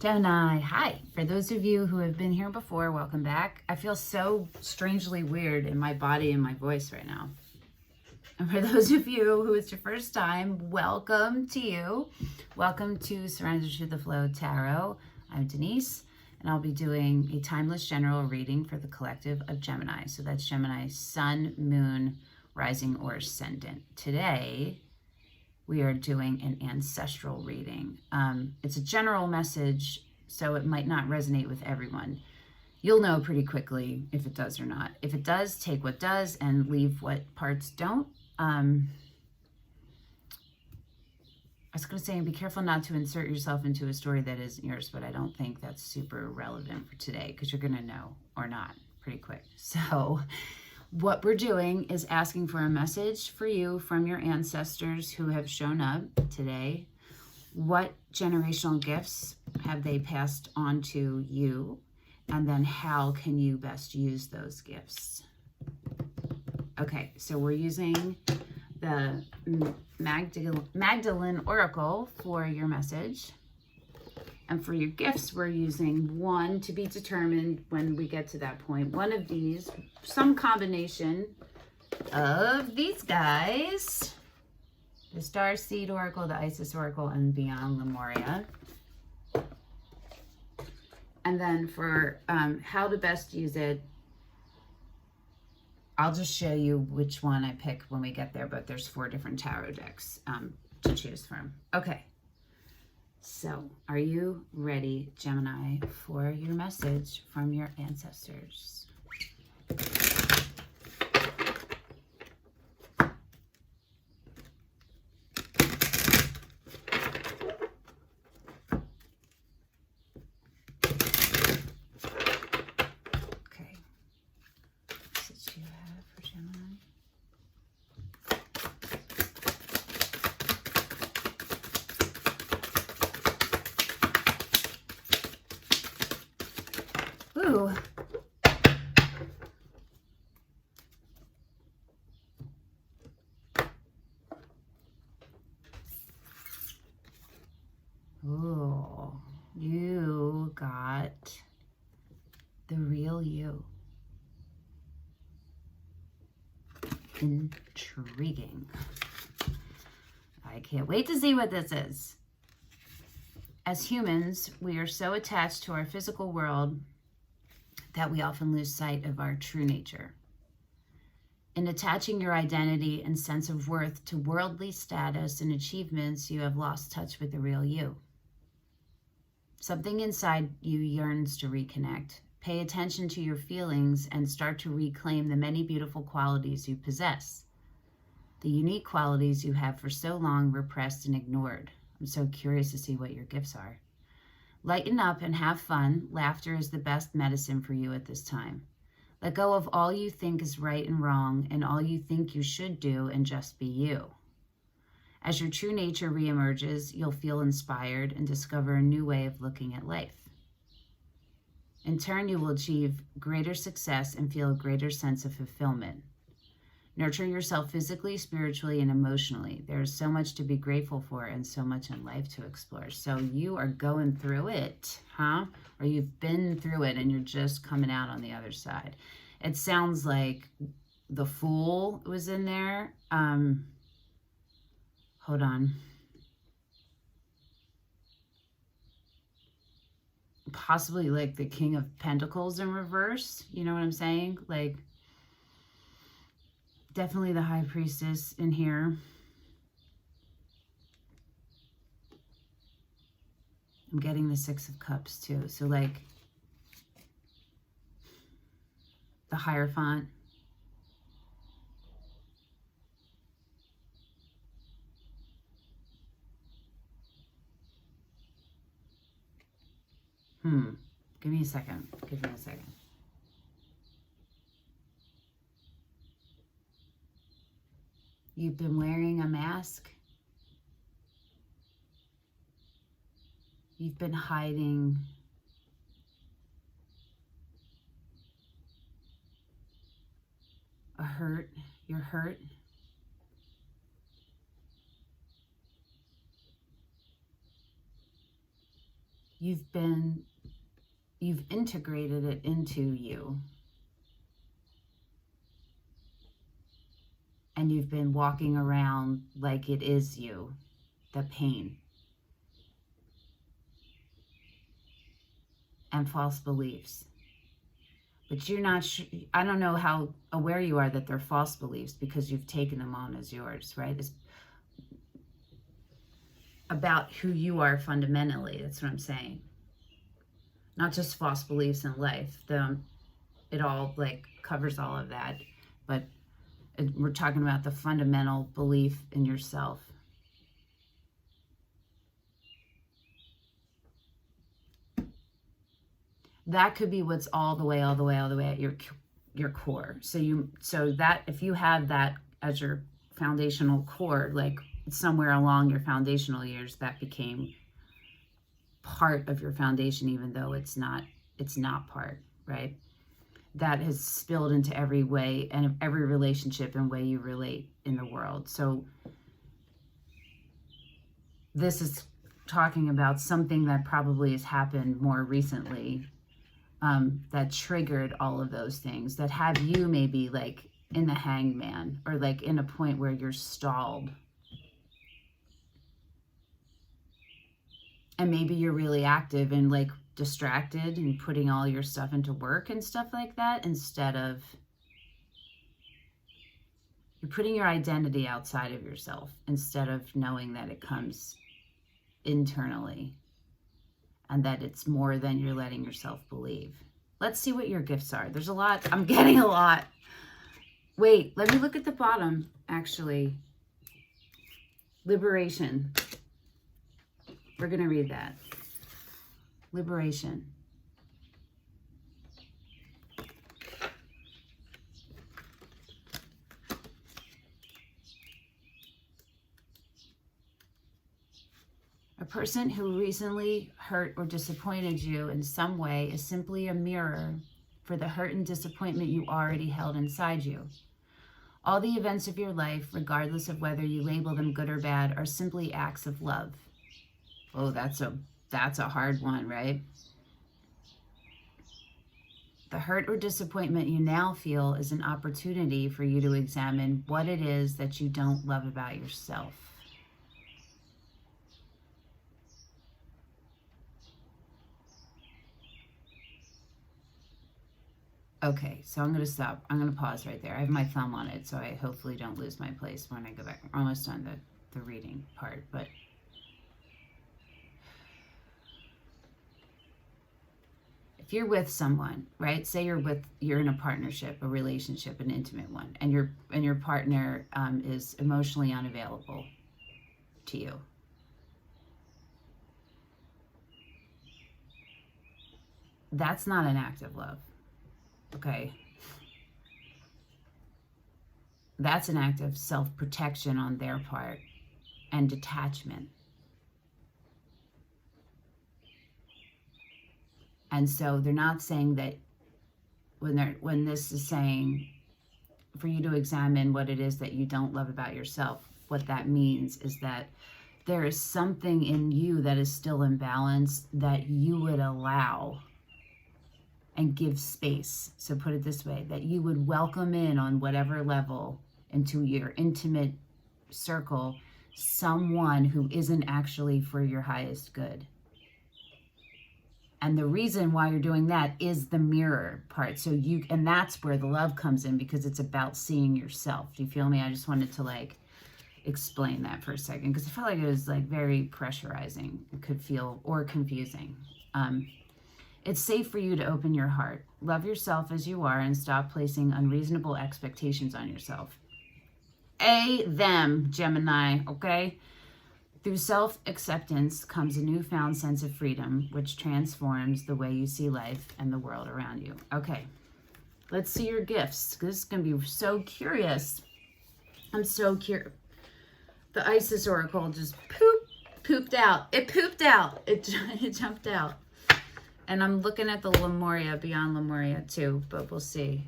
Gemini, hi. For those of you who have been here before, welcome back. I feel so strangely weird in my body and my voice right now. And for those of you who it's your first time, welcome to you. Welcome to Surrender to the Flow Tarot. I'm Denise, and I'll be doing a timeless general reading for the collective of Gemini. So that's Gemini, Sun, Moon, Rising, or Ascendant. Today, we are doing an ancestral reading. It's a general message, so it might not resonate with everyone. You'll know pretty quickly if it does or not. If it does, take what does and leave what parts don't. I was going to say, be careful not to insert yourself into a story that isn't yours, but I don't think that's super relevant for today because you're going to know or not pretty quick. So what we're doing is asking for a message for you from your ancestors who have shown up today. What generational gifts have they passed on to you? And then how can you best use those gifts? Okay, so we're using the Magdalene Oracle for your message. And for your gifts, we're using one to be determined when we get to that point. One of these, some combination of these guys. The Starseed Oracle, the Isis Oracle, and Beyond Lemuria. And then for how to best use it, I'll just show you which one I pick when we get there, but there's 4 different tarot decks to choose from. Okay. So, are you ready, Gemini, for your message from your ancestors? Okay. Message you have for Gemini. Ooh. Ooh, you got the real you. Intriguing. I can't wait to see what this is. As humans, we are so attached to our physical world that we often lose sight of our true nature. In attaching your identity and sense of worth to worldly status and achievements, you have lost touch with the real you. Something inside you yearns to reconnect. Pay attention to your feelings and start to reclaim the many beautiful qualities you possess. The unique qualities you have for so long repressed and ignored. I'm so curious to see what your gifts are. Lighten up and have fun. Laughter is the best medicine for you at this time. Let go of all you think is right and wrong and all you think you should do and just be you. As your true nature reemerges, you'll feel inspired and discover a new way of looking at life. In turn, you will achieve greater success and feel a greater sense of fulfillment. Nurture yourself physically, spiritually, and emotionally. There is so much to be grateful for and so much in life to explore. So you are going through it, huh? Or you've been through it and you're just coming out on the other side. It sounds like the Fool was in there. Hold on. Possibly like the King of Pentacles in reverse. You know what I'm saying? Like, definitely the High Priestess in here. I'm getting the 6 of Cups too. So like the Hierophant. Give me a second. Give me a second. You've been wearing a mask. You've been hiding a hurt. You're hurt. you've integrated it into you. And you've been walking around like it is you, the pain. And false beliefs. But you're not sure, I don't know how aware you are that they're false beliefs because you've taken them on as yours, right? It's about who you are fundamentally. That's what I'm saying. Not just false beliefs in life. It all like covers all of that. But we're talking about the fundamental belief in yourself. That could be what's all the way at your core. So that if you have that as your foundational core, like somewhere along your foundational years, that became part of your foundation, even though it's not part, right? That has spilled into every way and every relationship and way you relate in the world. So this is talking about something that probably has happened more recently, that triggered all of those things, that have you maybe like in the hangman or like in a point where you're stalled. And maybe you're really active and like distracted and putting all your stuff into work and stuff like that, instead of you're putting your identity outside of yourself instead of knowing that it comes internally and that it's more than you're letting yourself believe. Let's see what your gifts are. There's a lot. I'm getting a lot. Wait, let me look at the bottom, actually. Liberation. We're going to read that. Liberation. A person who recently hurt or disappointed you in some way is simply a mirror for the hurt and disappointment you already held inside you. All the events of your life, regardless of whether you label them good or bad, are simply acts of love. Oh, that's a hard one, right? The hurt or disappointment you now feel is an opportunity for you to examine what it is that you don't love about yourself. Okay, so I'm going to stop. I'm going to pause right there. I have my thumb on it, so I hopefully don't lose my place when I go back. We're almost done the reading part, but if you're with someone, right? Say you're in a partnership, a relationship, an intimate one, and your partner is emotionally unavailable to you. That's not an act of love. Okay. That's an act of self-protection on their part and detachment. And so they're not saying that when this is saying for you to examine what it is that you don't love about yourself, what that means is that there is something in you that is still imbalanced that you would allow and give space. So put it this way, that you would welcome in on whatever level into your intimate circle someone who isn't actually for your highest good. And the reason why you're doing that is the mirror part. So and that's where the love comes in, because it's about seeing yourself. Do you feel me? I just wanted to like explain that for a second, because I felt like it was like very pressurizing. It could feel, or confusing. It's safe for you to open your heart. Love yourself as you are and stop placing unreasonable expectations on yourself. Them, Gemini, okay? Through self-acceptance comes a newfound sense of freedom, which transforms the way you see life and the world around you. Okay, let's see your gifts. This is going to be so curious. I'm so curious. The Isis Oracle just pooped out. It pooped out. It jumped out. And I'm looking at the Lemuria, beyond Lemuria too, but we'll see.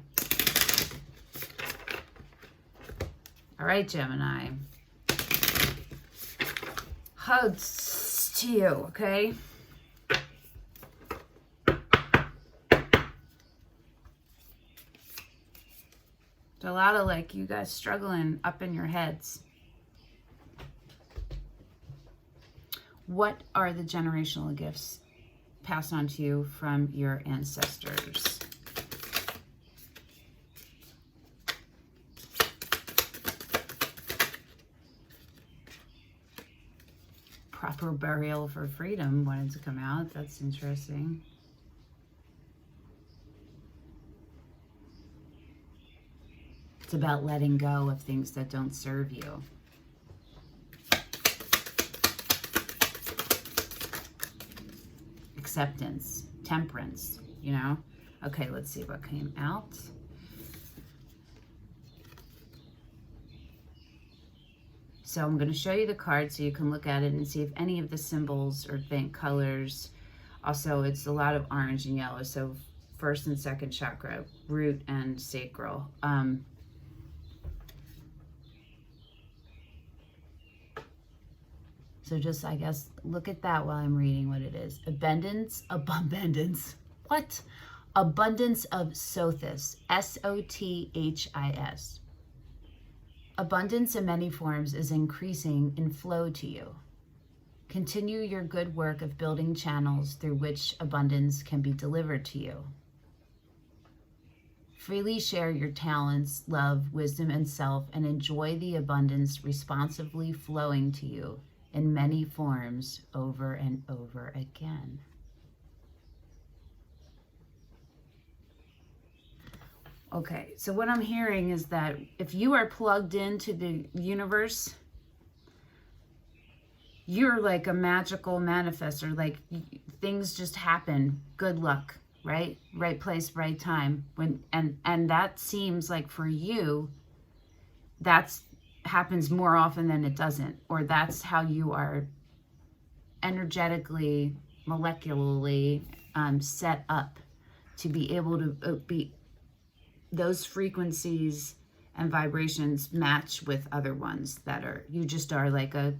All right, Gemini. Hugs to you, okay? A lot of like you guys struggling up in your heads. What are the generational gifts passed on to you from your ancestors? Proper burial for freedom wanted to come out. That's interesting. It's about letting go of things that don't serve you. Acceptance, temperance, you know? Okay, let's see what came out. So I'm going to show you the card so you can look at it and see if any of the symbols or colors. Also, it's a lot of orange and yellow. So first and second chakra, root and sacral. So just, I guess, look at that while I'm reading what it is. Abundance. What? Abundance of Sothis. S-O-T-H-I-S. Abundance in many forms is increasing in flow to you. Continue your good work of building channels through which abundance can be delivered to you. Freely share your talents, love, wisdom, and self, and enjoy the abundance responsively flowing to you in many forms over and over again. Okay, so what I'm hearing is that if you are plugged into the universe, you're like a magical manifester. Like things just happen. Good luck, right? Right place, right time. And that seems like for you, that's happens more often than it doesn't, or that's how you are energetically, molecularly set up to be able to be those frequencies and vibrations match with other ones that are, you just are like I'm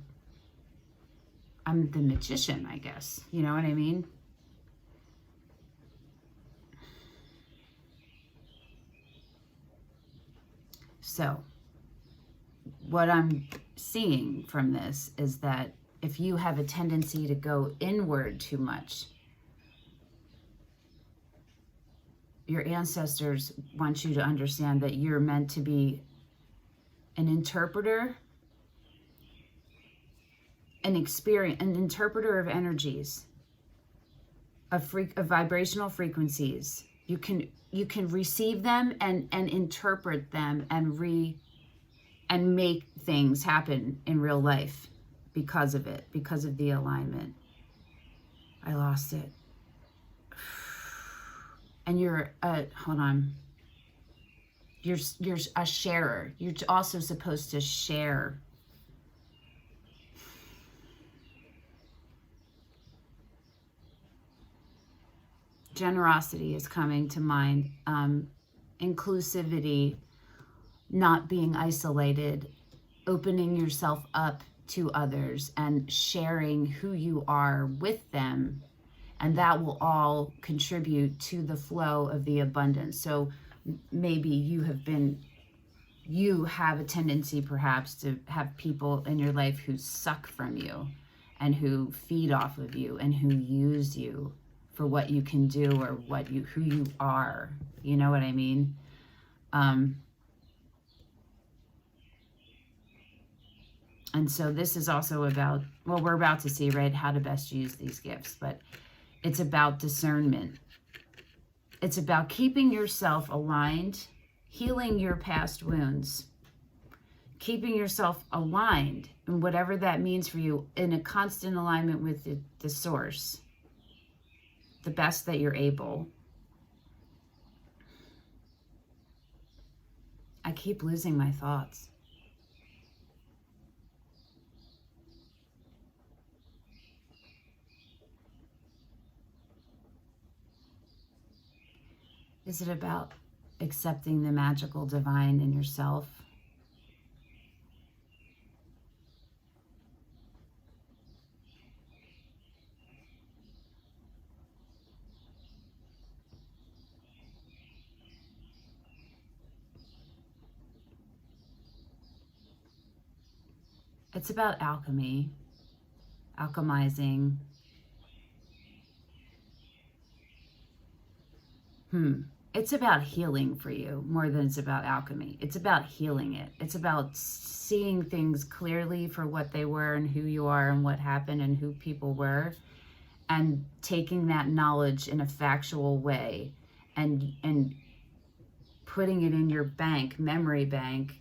the magician, I guess. You know what I mean? So what I'm seeing from this is that if you have a tendency to go inward too much, your ancestors want you to understand that you're meant to be an interpreter, an interpreter of energies, of vibrational frequencies. You can receive them and interpret them and make things happen in real life because of it, because of the alignment. I lost it. And you're hold on. You're a sharer. You're also supposed to share. Generosity is coming to mind. Inclusivity, not being isolated, opening yourself up to others and sharing who you are with them. And that will all contribute to the flow of the abundance. So maybe you have a tendency perhaps to have people in your life who suck from you and who feed off of you and who use you for what you can do or who you are. You know what I mean? And so this is also about, well, we're about to see, right, how to best use these gifts, but it's about discernment. It's about keeping yourself aligned, healing your past wounds, keeping yourself aligned, and whatever that means for you, in a constant alignment with the source, the best that you're able. I keep losing my thoughts. Is it about accepting the magical divine in yourself? It's about alchemy, alchemizing. It's about healing for you more than it's about alchemy. It's about healing it. It's about seeing things clearly for what they were and who you are and what happened and who people were, and taking that knowledge in a factual way and putting it in your bank, memory bank,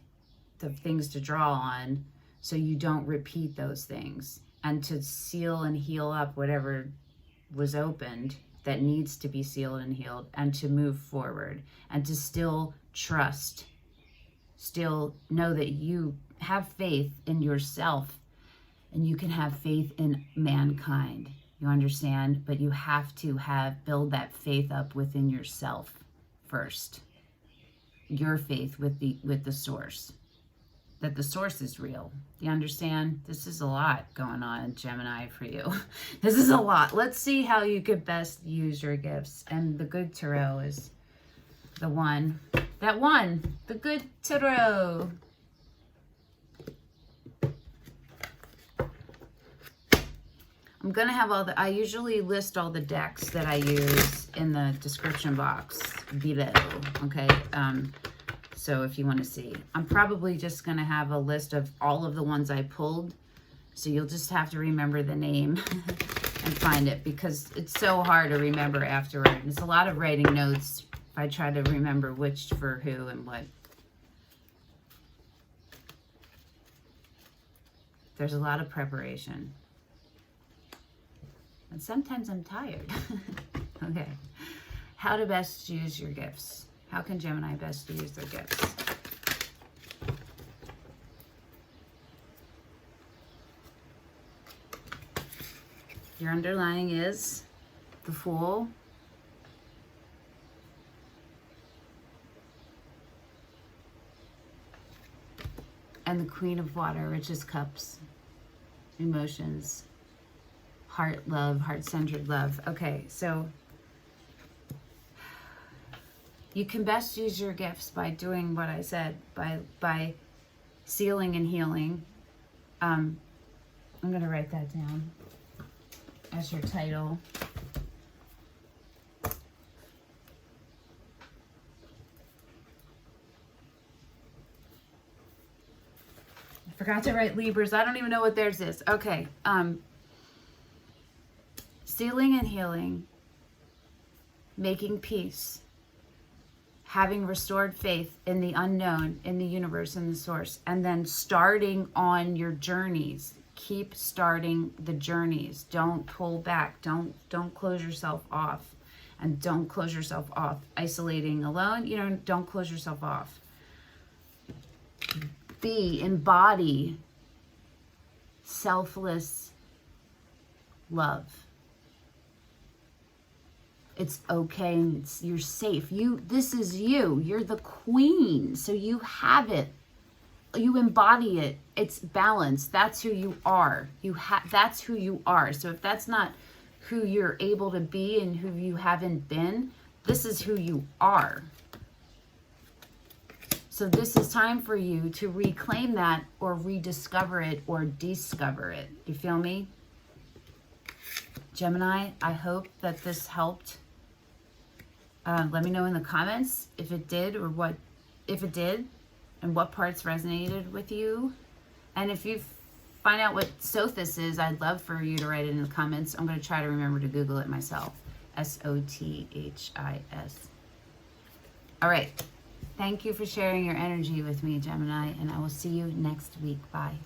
of things to draw on, so you don't repeat those things, and to seal and heal up whatever was opened that needs to be sealed and healed, and to move forward, and to still trust, still know that you have faith in yourself, and you can have faith in mankind. You understand? But you have to build that faith up within yourself first. Your faith with the source. That the source is real. You understand? This is a lot going on, Gemini, for you. This is a lot. Let's see how you could best use your gifts. And the good tarot is the one. That one. The good tarot. I'm going to have I usually list all the decks that I use in the description box below. Okay? So if you want to see, I'm probably just going to have a list of all of the ones I pulled. So you'll just have to remember the name and find it, because it's so hard to remember afterward. It's a lot of writing notes if I try to remember which for who and what. There's a lot of preparation. And sometimes I'm tired. Okay. How to best use your gifts. How can Gemini best use their gifts? Your underlying is the Fool, and the Queen of Water, which is cups, emotions, heart love, heart-centered love. Okay, so you can best use your gifts by doing what I said, by sealing and healing. I'm going to write that down as your title. I forgot to write Libras. I don't even know what theirs is. Okay. Sealing and healing, making peace, having restored faith in the unknown, in the universe, in the source, and then starting on your journeys. Keep starting the journeys. Don't pull back. Don't close yourself off. And don't close yourself off isolating alone. You know, don't close yourself off. Embody selfless love. It's okay, and you're safe. This is you. You're the queen, so you have it. You embody it. It's balanced. That's who you are. That's who you are. So if that's not who you're able to be and who you haven't been, this is who you are. So this is time for you to reclaim that, or rediscover it, or discover it. You feel me? Gemini, I hope that this helped. Let me know in the comments if it did, or if it did, and what parts resonated with you. And if you find out what Sothis is, I'd love for you to write it in the comments. I'm going to try to remember to Google it myself. Sothis. All right. Thank you for sharing your energy with me, Gemini, and I will see you next week. Bye.